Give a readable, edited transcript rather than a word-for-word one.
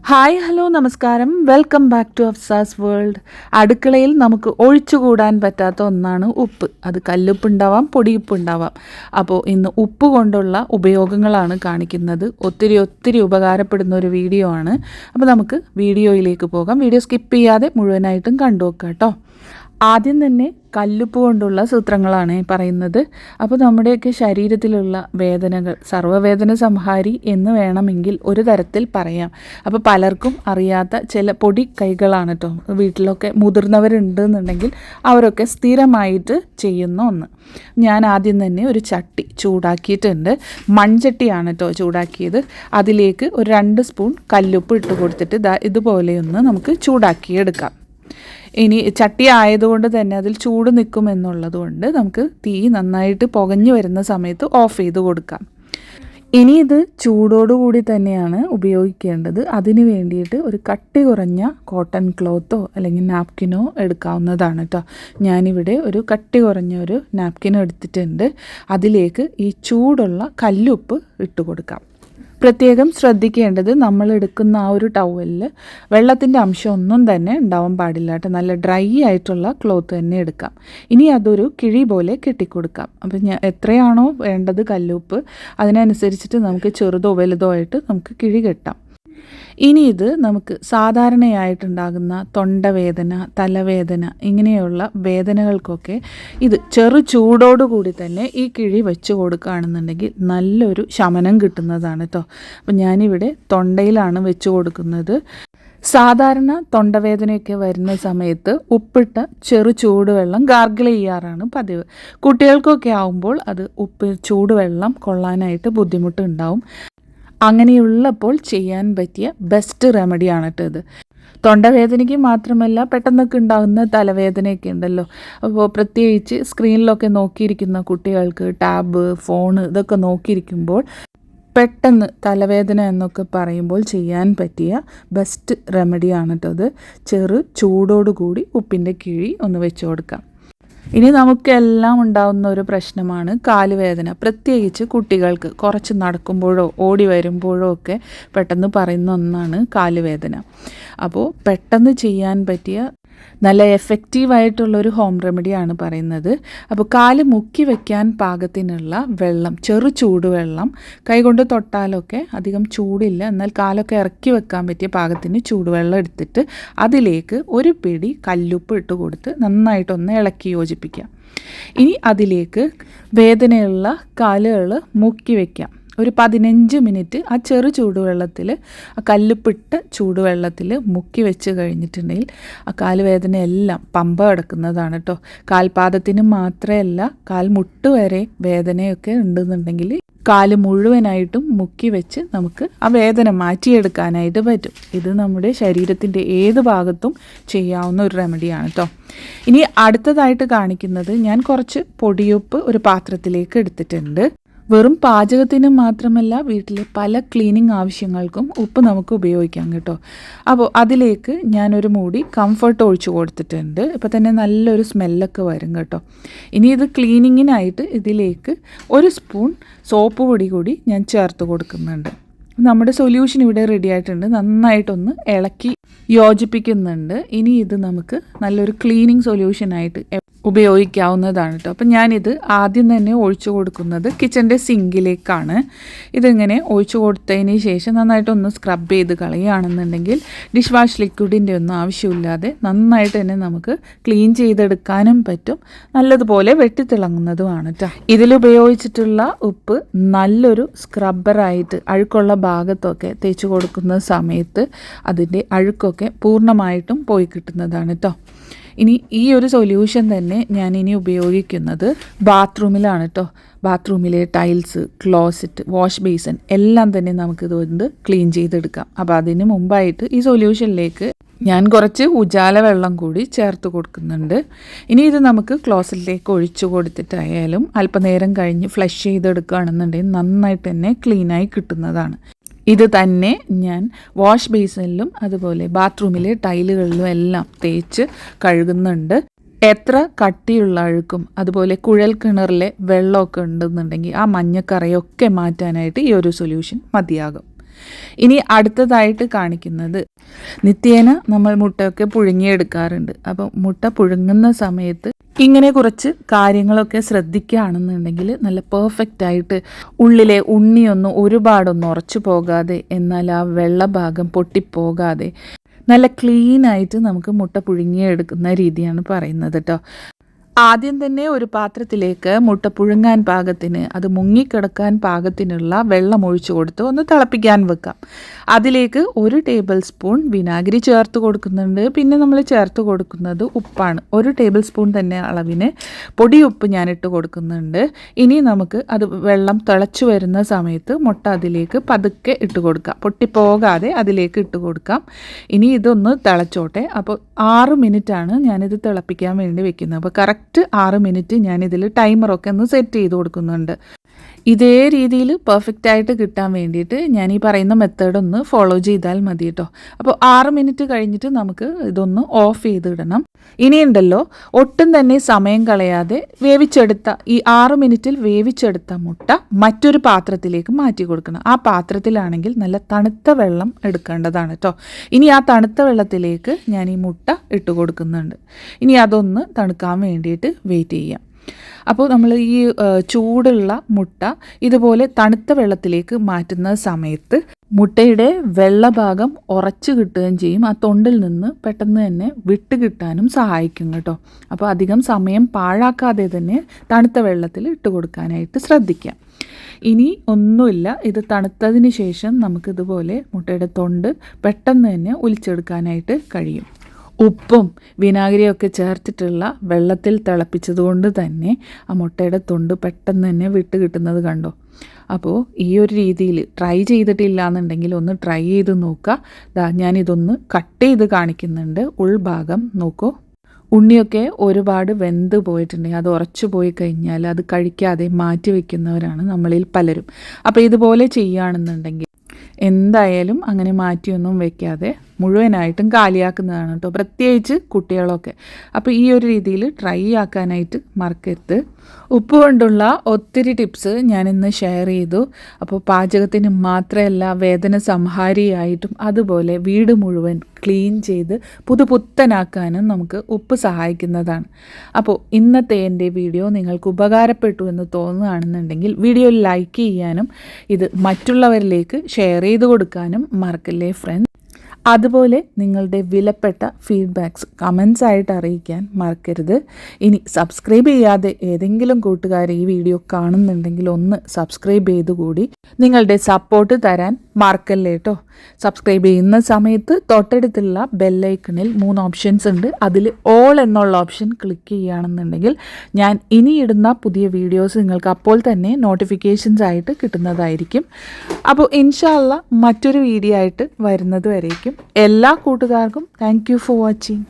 Hi hello നമസ്കാരം, welcome back to Afsa's world. അടുക്കളയിൽ നമുക്ക് ഒഴിച്ചുകൂടാൻ പറ്റാത്ത ഒന്നാണ് ഉപ്പ്. അത് കല്ലുപ്പ് ഉണ്ടാവാം, പൊടിയുപ്പ് ഉണ്ടാവാം. അപ്പോൾ ഇന്ന് ഉപ്പ് കൊണ്ടുള്ള ഉപയോഗങ്ങളാണ് കാണിക്കുന്നത്. ഒത്തിരി ഉപകാരപ്പെടുന്ന ഒരു വീഡിയോ ആണ്. അപ്പോൾ നമുക്ക് വീഡിയോയിലേക്ക് പോകാം. വീഡിയോ സ്കിപ്പ് ചെയ്യാതെ മുഴുവനായിട്ടും കണ്ടു നോക്കാം കേട്ടോ. ആദ്യം തന്നെ കല്ലുപ്പ് കൊണ്ടുള്ള സൂത്രങ്ങളാണ് പറയുന്നത്. അപ്പോൾ നമ്മുടെയൊക്കെ ശരീരത്തിലുള്ള വേദനകൾ സർവ്വവേദന സംഹാരി എന്ന് വേണമെങ്കിൽ ഒരു തരത്തിൽ പറയാം. അപ്പോൾ പലർക്കും അറിയാത്ത ചില പൊടി കൈകളാണ് കേട്ടോ. വീട്ടിലൊക്കെ മുതിർന്നവരുണ്ടെന്നുണ്ടെങ്കിൽ അവരൊക്കെ സ്ഥിരമായിട്ട് ചെയ്യുന്ന ഒന്ന്. ഞാൻ ആദ്യം തന്നെ ഒരു ചട്ടി ചൂടാക്കിയിട്ടുണ്ട്. മൺചട്ടിയാണ് കേട്ടോ ചൂടാക്കിയത്. അതിലേക്ക് ഒരു 2 സ്പൂൺ കല്ലുപ്പ് ഇട്ട് കൊടുത്തിട്ട് ഇതുപോലെയൊന്ന് നമുക്ക് ചൂടാക്കിയെടുക്കാം. ഇനി ചട്ടി ആയതുകൊണ്ട് തന്നെ അതിൽ ചൂട് നിൽക്കും എന്നുള്ളത് കൊണ്ട് നമുക്ക് തീ നന്നായിട്ട് പുകഞ്ഞു വരുന്ന സമയത്ത് ഓഫ് ചെയ്ത് കൊടുക്കാം. ഇനി ഇത് ചൂടോടുകൂടി തന്നെയാണ് ഉപയോഗിക്കേണ്ടത്. അതിന് വേണ്ടിയിട്ട് ഒരു കട്ടി കുറഞ്ഞ കോട്ടൺ ക്ലോത്തോ അല്ലെങ്കിൽ നാപ്കിനോ എടുക്കാവുന്നതാണ് കേട്ടോ. ഞാനിവിടെ ഒരു കട്ടി കുറഞ്ഞ ഒരു നാപ്കിൻ എടുത്തിട്ടുണ്ട്. അതിലേക്ക് ഈ ചൂടുള്ള കല്ലുപ്പ് ഇട്ട് കൊടുക്കാം. പ്രത്യേകം ശ്രദ്ധിക്കേണ്ടത്, നമ്മൾ എടുക്കുന്ന ആ ഒരു ടവലിൽ വെള്ളത്തിൻ്റെ അംശം ഒന്നും തന്നെ ഉണ്ടാവാൻ പാടില്ല കേട്ടോ. നല്ല ഡ്രൈ ആയിട്ടുള്ള ക്ലോത്ത് തന്നെ എടുക്കാം. ഇനി അതൊരു കിഴി പോലെ കെട്ടിക്കൊടുക്കാം. അപ്പം എത്രയാണോ വേണ്ടത് കല്ലുപ്പ്, അതിനനുസരിച്ചിട്ട് നമുക്ക് ചെറുതോ വലുതോ ആയിട്ട് നമുക്ക് കിഴി കെട്ടാം. ഇനി ഇത് നമുക്ക് സാധാരണയായിട്ടുണ്ടാകുന്ന തൊണ്ടവേദന, തലവേദന ഇങ്ങനെയുള്ള വേദനകൾക്കൊക്കെ ഇത് ചെറു ചൂടോടുകൂടി തന്നെ ഈ കിഴി വെച്ച് കൊടുക്കുകയാണെന്നുണ്ടെങ്കിൽ നല്ലൊരു ശമനം കിട്ടുന്നതാണ് കേട്ടോ. അപ്പം ഞാനിവിടെ തൊണ്ടയിലാണ് വെച്ച് കൊടുക്കുന്നത്. സാധാരണ തൊണ്ടവേദനയൊക്കെ വരുന്ന സമയത്ത് ഉപ്പിട്ട ചെറു ചൂടുവെള്ളം ഗാർഗിൾ ചെയ്യാറാണ് പതിവ്. കുട്ടികൾക്കൊക്കെ ആവുമ്പോൾ അത് ചൂടുവെള്ളം കൊള്ളാനായിട്ട് ബുദ്ധിമുട്ടുണ്ടാവും. അങ്ങനെയുള്ളപ്പോൾ ചെയ്യാൻ പറ്റിയ ബെസ്റ്റ് റെമഡിയാണ് കേട്ടോ ഇത്. തൊണ്ടവേദനയ്ക്ക് മാത്രമല്ല, പെട്ടെന്നൊക്കെ ഉണ്ടാകുന്ന തലവേദനയൊക്കെ ഉണ്ടല്ലോ. അപ്പോൾ പ്രത്യേകിച്ച് സ്ക്രീനിലൊക്കെ നോക്കിയിരിക്കുന്ന കുട്ടികൾക്ക് ടാബ്, ഫോണ് ഇതൊക്കെ നോക്കിയിരിക്കുമ്പോൾ പെട്ടെന്ന് തലവേദന എന്നൊക്കെ പറയുമ്പോൾ ചെയ്യാൻ പറ്റിയ ബെസ്റ്റ് റെമഡിയാണ് കേട്ടോ ഇത്. ചെറു ചൂടോടുകൂടി ഉപ്പിൻ്റെ കിഴി ഒന്ന് വെച്ച് കൊടുക്കാം. ഇനി നമുക്കെല്ലാം ഉണ്ടാകുന്ന ഒരു പ്രശ്നമാണ് കാലുവേദന. പ്രത്യേകിച്ച് കുട്ടികൾക്ക് കുറച്ച് നടക്കുമ്പോഴോ ഓടി വരുമ്പോഴോ ഒക്കെ പെട്ടെന്ന് പറയുന്ന ഒന്നാണ് കാലുവേദന. അപ്പോൾ പെട്ടെന്ന് ചെയ്യാൻ പറ്റിയ നല്ല എഫക്റ്റീവായിട്ടുള്ളൊരു ഹോം റെമഡിയാണ് പറയുന്നത്. അപ്പോൾ കാല് മുക്കി വയ്ക്കാൻ പാകത്തിനുള്ള വെള്ളം, ചെറു ചൂടുവെള്ളം, കൈകൊണ്ട് തൊട്ടാലൊക്കെ അധികം ചൂടില്ല, എന്നാൽ കാലൊക്കെ ഇറക്കി വെക്കാൻ പറ്റിയ പാകത്തിന് ചൂടുവെള്ളം എടുത്തിട്ട് അതിലേക്ക് ഒരു പിടി കല്ലുപ്പ് ഇട്ട് കൊടുത്ത് നന്നായിട്ടൊന്ന് ഇളക്കി യോജിപ്പിക്കാം. ഇനി അതിലേക്ക് വേദനയുള്ള കാലുകൾ മുക്കി വയ്ക്കാം. ഒരു 15 മിനിറ്റ് ആ ചെറു ചൂടുവെള്ളത്തിൽ, ആ കല്ലുപ്പിട്ട ചൂടുവെള്ളത്തിൽ മുക്കി വെച്ച് കഴിഞ്ഞിട്ടുണ്ടെങ്കിൽ ആ കാലുവേദനയെല്ലാം പമ്പ കിടക്കുന്നതാണ് കേട്ടോ. കാൽപാദത്തിന് മാത്രമല്ല, കാൽമുട്ട് വരെ വേദനയൊക്കെ ഉണ്ടെന്നുണ്ടെങ്കിൽ കാല് മുഴുവനായിട്ടും മുക്കി വെച്ച് നമുക്ക് ആ വേദന മാറ്റിയെടുക്കാനായിട്ട് പറ്റും. ഇത് നമ്മുടെ ശരീരത്തിൻ്റെ ഏത് ഭാഗത്തും ചെയ്യാവുന്ന ഒരു റെമഡിയാണ് കേട്ടോ. ഇനി അടുത്തതായിട്ട് കാണിക്കുന്നത്, ഞാൻ കുറച്ച് പൊടിയുപ്പ് ഒരു പാത്രത്തിലേക്ക് എടുത്തിട്ടുണ്ട്. വെറും പാചകത്തിന് മാത്രമല്ല, വീട്ടിലെ പല ക്ലീനിങ് ആവശ്യങ്ങൾക്കും ഉപ്പ് നമുക്ക് ഉപയോഗിക്കാം കേട്ടോ. അപ്പോൾ അതിലേക്ക് ഞാനൊരു മൂടി കംഫർട്ട് ഒഴിച്ച് കൊടുത്തിട്ടുണ്ട്. ഇപ്പോൾ തന്നെ നല്ലൊരു സ്മെല്ലൊക്കെ വരും കേട്ടോ. ഇനി ഇത് ക്ലീനിങ്ങിനായിട്ട് ഇതിലേക്ക് 1 സ്പൂൺ സോപ്പ് പൊടി കൂടി ഞാൻ ചേർത്ത് കൊടുക്കുന്നുണ്ട്. നമ്മുടെ സൊല്യൂഷൻ ഇവിടെ റെഡി ആയിട്ടുണ്ട്. നന്നായിട്ടൊന്ന് ഇളക്കി യോജിപ്പിക്കുന്നുണ്ട്. ഇനി ഇത് നമുക്ക് നല്ലൊരു ക്ലീനിങ് സൊല്യൂഷനായിട്ട് ഉപയോഗിക്കാവുന്നതാണ് കേട്ടോ. അപ്പം ഞാനിത് ആദ്യം തന്നെ ഒഴിച്ചു കൊടുക്കുന്നത് കിച്ചൻ്റെ സിങ്കിലേക്കാണ്. ഇതിങ്ങനെ ഒഴിച്ചു കൊടുത്തതിന് ശേഷം നന്നായിട്ടൊന്ന് സ്ക്രബ് ചെയ്ത് കളയുകയാണെന്നുണ്ടെങ്കിൽ ഡിഷ് വാഷ് ലിക്വിഡിൻ്റെ ഒന്നും ആവശ്യമില്ലാതെ നന്നായിട്ട് തന്നെ നമുക്ക് ക്ലീൻ ചെയ്തെടുക്കാനും പറ്റും. നല്ലതുപോലെ വെട്ടിത്തിളങ്ങുന്നതുമാണ് കേട്ടോ. ഇതിലുപയോഗിച്ചിട്ടുള്ള ഉപ്പ് നല്ലൊരു സ്ക്രബ്ബറായിട്ട് അഴുക്കുള്ള ഭാഗത്തൊക്കെ തേച്ച് കൊടുക്കുന്ന സമയത്ത് അതിൻ്റെ അഴുക്കൊക്കെ പൂർണ്ണമായിട്ടും പോയി കിട്ടുന്നതാണ് കേട്ടോ. ഇനി ഈ ഒരു സൊല്യൂഷൻ തന്നെ ഞാൻ ഇനി ഉപയോഗിക്കുന്നത് ബാത്റൂമിലാണ് കേട്ടോ. ബാത്റൂമിലെ ടൈൽസ്, ക്ലോസറ്റ്, വാഷ് ബേസിൻ എല്ലാം തന്നെ നമുക്കിതുകൊണ്ട് ക്ലീൻ ചെയ്തെടുക്കാം. അപ്പോൾ അതിന് മുമ്പായിട്ട് ഈ സൊല്യൂഷനിലേക്ക് ഞാൻ കുറച്ച് ഉജാല വെള്ളം കൂടി ചേർത്ത് കൊടുക്കുന്നുണ്ട്. ഇനി ഇത് നമുക്ക് ക്ലോസറ്റിലേക്ക് ഒഴിച്ചു കൊടുത്തിട്ടായാലും അല്പനേരം കഴിഞ്ഞ് ഫ്ലഷ് ചെയ്തെടുക്കുകയാണെന്നുണ്ടെങ്കിൽ നന്നായിട്ട് തന്നെ ക്ലീനായി കിട്ടുന്നതാണ്. ഇത് തന്നെ ഞാൻ വാഷ് ബേസിനിലും അതുപോലെ ബാത്റൂമിലെ ടൈലുകളിലും എല്ലാം തേച്ച് കഴുകുന്നുണ്ട്. എത്ര കട്ടിയുള്ള അഴുക്കും അതുപോലെ കുഴൽ കിണറിലെ വെള്ളമൊക്കെ ഉണ്ടെന്നുണ്ടെങ്കിൽ ആ മഞ്ഞക്കറയൊക്കെ മാറ്റാനായിട്ട് ഈ ഒരു സൊല്യൂഷൻ മതിയാകും. ഇനി അടുത്തതായിട്ട് കാണിക്കുന്നത്, നിത്യേന നമ്മൾ മുട്ടയൊക്കെ പുഴുങ്ങിയെടുക്കാറുണ്ട്. അപ്പോൾ മുട്ട പുഴുങ്ങുന്ന സമയത്ത് ഇങ്ങനെ കുറച്ച് കാര്യങ്ങളൊക്കെ ശ്രദ്ധിക്കുകയാണെന്നുണ്ടെങ്കിൽ നല്ല പെർഫെക്റ്റായിട്ട് ഉള്ളിലെ ഉണ്ണിയൊന്നും ഒരുപാടൊന്നും ഉറച്ചു പോകാതെ, എന്നാൽ ആ വെള്ള ഭാഗം പൊട്ടിപ്പോകാതെ നല്ല ക്ലീനായിട്ട് നമുക്ക് മുട്ട പുഴുങ്ങിയെടുക്കുന്ന രീതിയാണ് പറയുന്നത് കേട്ടോ. ആദ്യം തന്നെ ഒരു പാത്രത്തിലേക്ക് മുട്ട പുഴുങ്ങാൻ പാകത്തിന്, അത് മുങ്ങിക്കിടക്കാൻ പാകത്തിനുള്ള വെള്ളം ഒഴിച്ചു കൊടുത്ത് ഒന്ന് തിളപ്പിക്കാൻ വെക്കാം. അതിലേക്ക് 1 ടേബിൾ സ്പൂൺ വിനാഗിരി ചേർത്ത് കൊടുക്കുന്നുണ്ട്. പിന്നെ നമ്മൾ ചേർത്ത് കൊടുക്കുന്നത് ഉപ്പാണ്. 1 ടേബിൾ സ്പൂൺ തന്നെ അളവിന് പൊടിയുപ്പ് ഞാനിട്ട് കൊടുക്കുന്നുണ്ട്. ഇനി നമുക്ക് അത് വെള്ളം തിളച്ചു വരുന്ന സമയത്ത് മുട്ട അതിലേക്ക് പതുക്കെ ഇട്ട് കൊടുക്കാം, പൊട്ടിപ്പോകാതെ അതിലേക്ക് ഇട്ട് കൊടുക്കാം. ഇനി ഇതൊന്ന് തിളച്ചോട്ടെ. അപ്പോൾ 6 മിനിറ്റാണ് ഞാനിത് തിളപ്പിക്കാൻ വേണ്ടി വെക്കുന്നത്. അപ്പോൾ കറക്റ്റ് 6 മിനിറ്റ് ഞാനിതിൽ ടൈമറൊക്കെ ഒന്ന് സെറ്റ് ചെയ്ത് കൊടുക്കുന്നുണ്ട്. ഇതേ രീതിയിൽ പെർഫെക്റ്റായിട്ട് കിട്ടാൻ വേണ്ടിയിട്ട് ഞാൻ ഈ പറയുന്ന മെത്തേഡ് ഒന്ന് ഫോളോ ചെയ്താൽ മതി കേട്ടോ. അപ്പോൾ 6 മിനിറ്റ് കഴിഞ്ഞിട്ട് നമുക്ക് ഇതൊന്ന് ഓഫ് ചെയ്തിടണം. ഇനിയുണ്ടല്ലോ, ഒട്ടും തന്നെ സമയം കളയാതെ വേവിച്ചെടുത്ത ഈ 6 മിനിറ്റിൽ വേവിച്ചെടുത്ത മുട്ട മറ്റൊരു പാത്രത്തിലേക്ക് മാറ്റി കൊടുക്കണം. ആ പാത്രത്തിലാണെങ്കിൽ നല്ല തണുത്ത വെള്ളം എടുക്കേണ്ടതാണ് കേട്ടോ. ഇനി ആ തണുത്ത വെള്ളത്തിലേക്ക് ഞാൻ ഈ മുട്ട ഇട്ട് കൊടുക്കുന്നുണ്ട്. ഇനി അതൊന്ന് തണുക്കാൻ വേണ്ടിയിട്ട് വെയിറ്റ് ചെയ്യാം. അപ്പോൾ നമ്മൾ ഈ ചൂടുള്ള മുട്ട ഇതുപോലെ തണുത്ത വെള്ളത്തിലേക്ക് മാറ്റുന്ന സമയത്ത് മുട്ടയുടെ വെള്ളഭാഗം ഉറച്ചു കിട്ടുകയും ചെയ്യും. ആ തൊണ്ടിൽ നിന്ന് പെട്ടെന്ന് തന്നെ വിട്ട് കിട്ടാനും സഹായിക്കും കേട്ടോ. അപ്പോൾ അധികം സമയം പാഴാക്കാതെ തന്നെ തണുത്ത വെള്ളത്തിൽ ഇട്ട് കൊടുക്കാനായിട്ട് ശ്രദ്ധിക്കാം. ഇനി ഒന്നുമില്ല, ഇത് തണുത്തതിന് ശേഷം നമുക്കിതുപോലെ മുട്ടയുടെ തൊണ്ട് പെട്ടെന്ന് തന്നെ ഒലിച്ചെടുക്കാനായിട്ട് കഴിയും. ഉപ്പും വിനാഗിരിയൊക്കെ ചേർത്തിട്ടുള്ള വെള്ളത്തിൽ തിളപ്പിച്ചതുകൊണ്ട് തന്നെ ആ മുട്ടയുടെ തൊണ്ട് പെട്ടെന്ന് തന്നെ വിട്ട് കിട്ടുന്നത് കണ്ടോ. അപ്പോൾ ഈ ഒരു രീതിയിൽ ട്രൈ ചെയ്തിട്ടില്ല എന്നുണ്ടെങ്കിൽ ഒന്ന് ട്രൈ ചെയ്ത് നോക്കുക. ഞാനിതൊന്ന് കട്ട് ചെയ്ത് കാണിക്കുന്നുണ്ട്. ഉൾഭാഗം നോക്കൂ, ഉണ്ണിയൊക്കെ ഒരുപാട് വെന്ത് പോയിട്ടുണ്ടെങ്കിൽ, അത് ഉറച്ചു പോയി കഴിഞ്ഞാൽ അത് കഴിക്കാതെ മാറ്റി വയ്ക്കുന്നവരാണ് നമ്മളിൽ പലരും. അപ്പോൾ ഇതുപോലെ ചെയ്യുകയാണെന്നുണ്ടെങ്കിൽ എന്തായാലും അങ്ങനെ മാറ്റിയൊന്നും വെക്കാതെ മുഴുവനായിട്ടും കാലിയാക്കുന്നതാണ് കേട്ടോ, പ്രത്യേകിച്ച് കുട്ടികളൊക്കെ. അപ്പോൾ ഈ ഒരു രീതിയിൽ ട്രൈ ആക്കാനായിട്ട് മറക്കരുത്. ഉപ്പ് കൊണ്ടുള്ള ഒത്തിരി ടിപ്സ് ഞാനിന്ന് ഷെയർ ചെയ്തു. അപ്പോൾ പാചകത്തിന് മാത്രമല്ല, വേദന സംഹാരിയായിട്ടും അതുപോലെ വീട് മുഴുവൻ ക്ലീൻ ചെയ്ത് പുതുപുത്തനാക്കാനും നമുക്ക് ഉപ്പ് സഹായിക്കുന്നതാണ്. അപ്പോൾ ഇന്നത്തെ എൻ്റെ വീഡിയോ നിങ്ങൾക്ക് ഉപകാരപ്പെട്ടു എന്ന് തോന്നുകയാണെന്നുണ്ടെങ്കിൽ വീഡിയോ ലൈക്ക് ചെയ്യാനും ഇത് മറ്റുള്ളവരിലേക്ക് ഷെയർ ചെയ്ത് കൊടുക്കാനും മറക്കല്ലേ ഫ്രണ്ട്സ്. അതുപോലെ നിങ്ങളുടെ വിലപ്പെട്ട ഫീഡ്ബാക്ക്സ് കമൻസ് ആയിട്ട് അറിയിക്കാൻ മറക്കരുത്. ഇനി സബ്സ്ക്രൈബ് ചെയ്യാതെ ഏതെങ്കിലും കൂട്ടുകാർ ഈ വീഡിയോ കാണുന്നുണ്ടെങ്കിൽ ഒന്ന് സബ്സ്ക്രൈബ് ചെയ്തുകൂടി നിങ്ങളുടെ സപ്പോർട്ട് തരാൻ മറക്കല്ലേ കേട്ടോ. സബ്സ്ക്രൈബ് ചെയ്യുന്ന സമയത്ത് തൊട്ടടുത്തുള്ള ബെല്ലൈക്കണിൽ 3 ഓപ്ഷൻസ് ഉണ്ട്. അതിൽ ഓൾ എന്നുള്ള ഓപ്ഷൻ ക്ലിക്ക് ചെയ്യുകയാണെന്നുണ്ടെങ്കിൽ ഞാൻ ഇനിയിടുന്ന പുതിയ വീഡിയോസ് നിങ്ങൾക്ക് അപ്പോൾ തന്നെ നോട്ടിഫിക്കേഷൻസ് ആയിട്ട് കിട്ടുന്നതായിരിക്കും. അപ്പോൾ ഇൻഷാ അല്ലാഹ് മറ്റൊരു വീഡിയോ ആയിട്ട് വരുന്നത് വരേക്കും എല്ലാ കൂട്ടുകാർക്കും താങ്ക് യു ഫോർ വാച്ചിങ്.